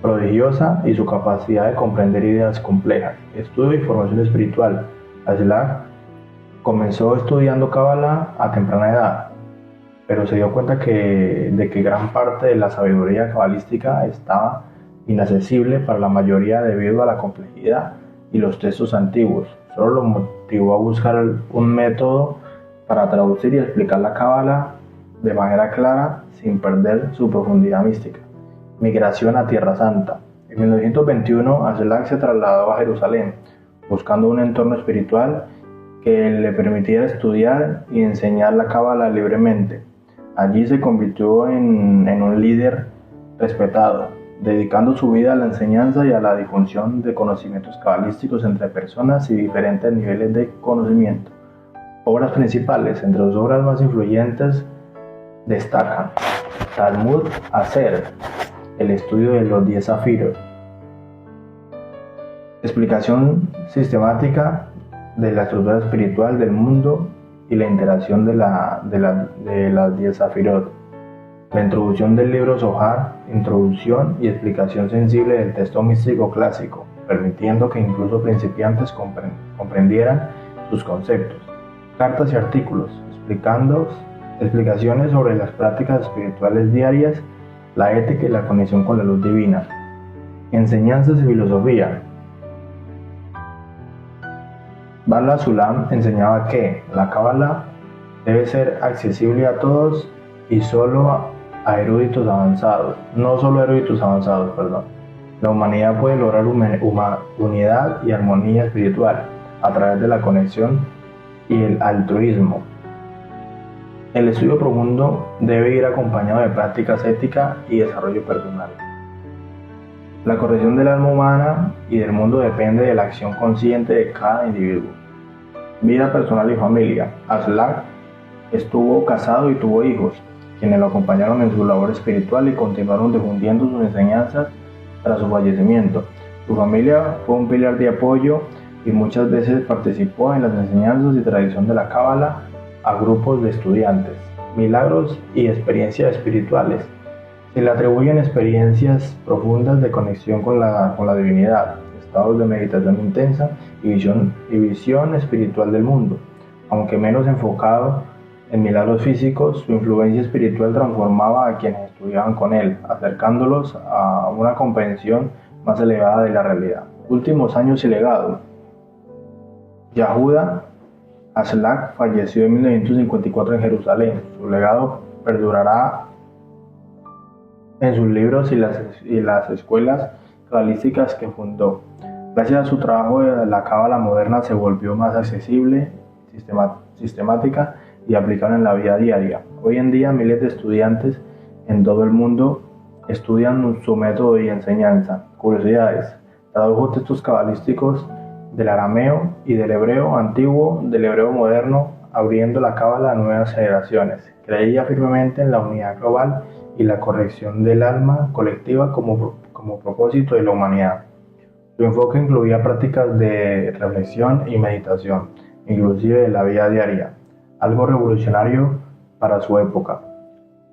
prodigiosa y su capacidad de comprender ideas complejas. Estudio y formación espiritual. Aslak comenzó estudiando Cábala a temprana edad, pero se dio cuenta de que gran parte de la sabiduría cabalística estaba inaccesible para la mayoría debido a la complejidad y los textos antiguos. Solo lo motivó a buscar un método para traducir y explicar la Cábala de manera clara sin perder su profundidad mística. Migración a Tierra Santa. En 1921, Aslak se trasladó a Jerusalén, buscando un entorno espiritual que le permitiera estudiar y enseñar la Cábala libremente. Allí se convirtió en un líder respetado, dedicando su vida a la enseñanza y a la difusión de conocimientos cabalísticos entre personas y diferentes niveles de conocimiento. Obras principales. Entre sus obras más influyentes destacan Talmud Aser, el estudio de los 10 zafirot, explicación sistemática de la estructura espiritual del mundo y la interacción de las 10 zafirot, la introducción del libro Zohar, introducción y explicación sensible del texto místico clásico, permitiendo que incluso principiantes comprendieran sus conceptos, cartas y artículos, explicaciones sobre las prácticas espirituales diarias, la ética y la conexión con la luz divina, enseñanzas y filosofía. Bala Sulam enseñaba que la Cábala debe ser accesible a todos y solo a eruditos avanzados, no solo eruditos avanzados, perdón. La humanidad puede lograr unidad y armonía espiritual a través de la conexión y el altruismo. El estudio profundo debe ir acompañado de prácticas éticas y desarrollo personal. La corrección del alma humana y del mundo depende de la acción consciente de cada individuo. Vida personal y familia. Aslak estuvo casado y tuvo hijos, quienes lo acompañaron en su labor espiritual y continuaron difundiendo sus enseñanzas tras su fallecimiento. Su familia fue un pilar de apoyo y muchas veces participó en las enseñanzas y tradición de la Cábala a grupos de estudiantes. Milagros y experiencias espirituales. Se le atribuyen experiencias profundas de conexión con la divinidad, estados de meditación intensa y visión espiritual del mundo. Aunque menos enfocado en milagros físicos, su influencia espiritual transformaba a quienes estudiaban con él, acercándolos a una comprensión más elevada de la realidad. Últimos años y legado. Yahuda Aslak falleció en 1954 en Jerusalén. Su legado perdurará en sus libros y las escuelas cabalísticas que fundó. Gracias a su trabajo, la Cábala moderna se volvió más accesible, sistemática y aplicable en la vida diaria. Hoy en día, miles de estudiantes en todo el mundo estudian su método y enseñanza. Curiosidades. Tradujo textos cabalísticos del arameo y del hebreo antiguo, del hebreo moderno, abriendo la Cábala a nuevas generaciones. Creía firmemente en la unidad global y la corrección del alma colectiva como propósito de la humanidad. Su enfoque incluía prácticas de reflexión y meditación, inclusive de la vida diaria, algo revolucionario para su época.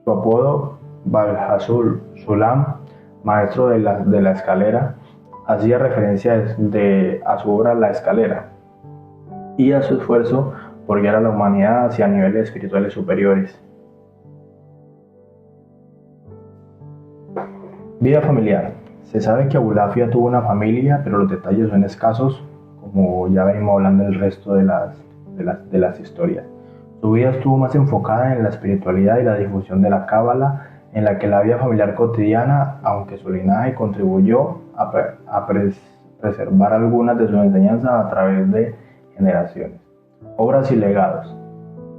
Su apodo, Bal-Hasul Sulam, maestro de la escalera, hacía referencia a su obra La Escalera y a su esfuerzo por guiar a la humanidad hacia niveles espirituales superiores. Vida familiar. Se sabe que Abulafia tuvo una familia, pero los detalles son escasos, como ya venimos hablando en el resto de las historias. Su vida estuvo más enfocada en la espiritualidad y la difusión de la Cábala, en la que la vida familiar cotidiana, aunque su linaje contribuyó a preservar algunas de sus enseñanzas a través de generaciones. Obras y legados.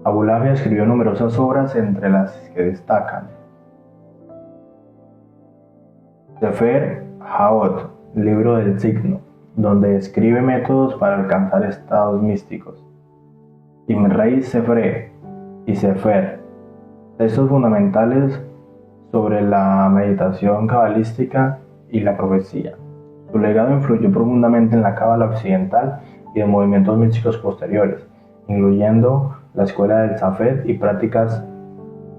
Abulafia escribió numerosas obras, entre las que destacan Sefer Haot, libro del signo, donde describe métodos para alcanzar estados místicos. Imrei Sefre y Sefer, textos fundamentales sobre la meditación cabalística y la profecía. Su legado influyó profundamente en la Cábala occidental y en movimientos místicos posteriores, incluyendo la escuela del Safed y prácticas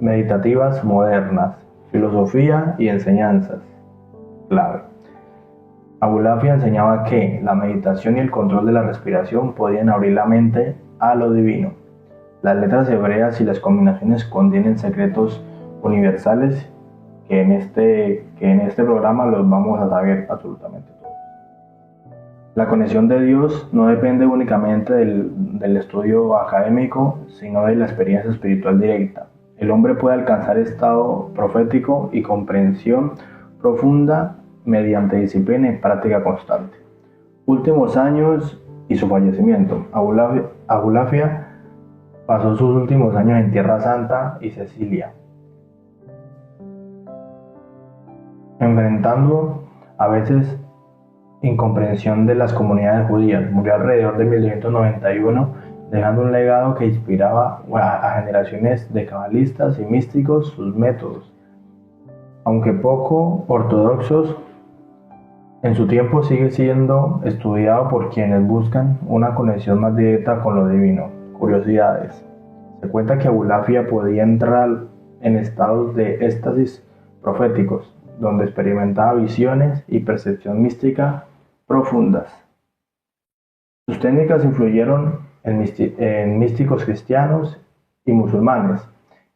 meditativas modernas, filosofía y enseñanzas clave. Abulafia enseñaba que la meditación y el control de la respiración podían abrir la mente a lo divino. Las letras hebreas y las combinaciones contienen secretos universales que en este programa los vamos a saber absolutamente todos. La conexión de Dios no depende únicamente del estudio académico, sino de la experiencia espiritual directa. El hombre puede alcanzar estado profético y comprensión profunda mediante disciplina y práctica constante. Últimos años y su fallecimiento. Abulafia pasó sus últimos años en Tierra Santa y Sicilia, enfrentando a veces incomprensión de las comunidades judías. Murió alrededor de 1291, dejando un legado que inspiraba a generaciones de cabalistas y místicos sus métodos. Aunque poco ortodoxos, en su tiempo sigue siendo estudiado por quienes buscan una conexión más directa con lo divino. Curiosidades. Se cuenta que Abulafia podía entrar en estados de éxtasis proféticos, donde experimentaba visiones y percepción mística profundas. Sus técnicas influyeron en místicos cristianos y musulmanes,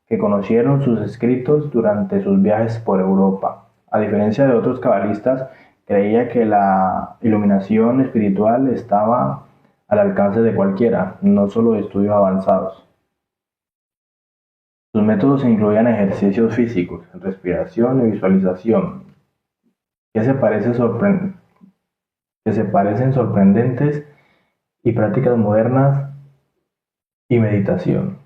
que conocieron sus escritos durante sus viajes por Europa. A diferencia de otros cabalistas, creía que la iluminación espiritual estaba al alcance de cualquiera, no solo de estudios avanzados. Sus métodos incluían ejercicios físicos, respiración y visualización, que se parecen sorprendentes, y prácticas modernas y meditación.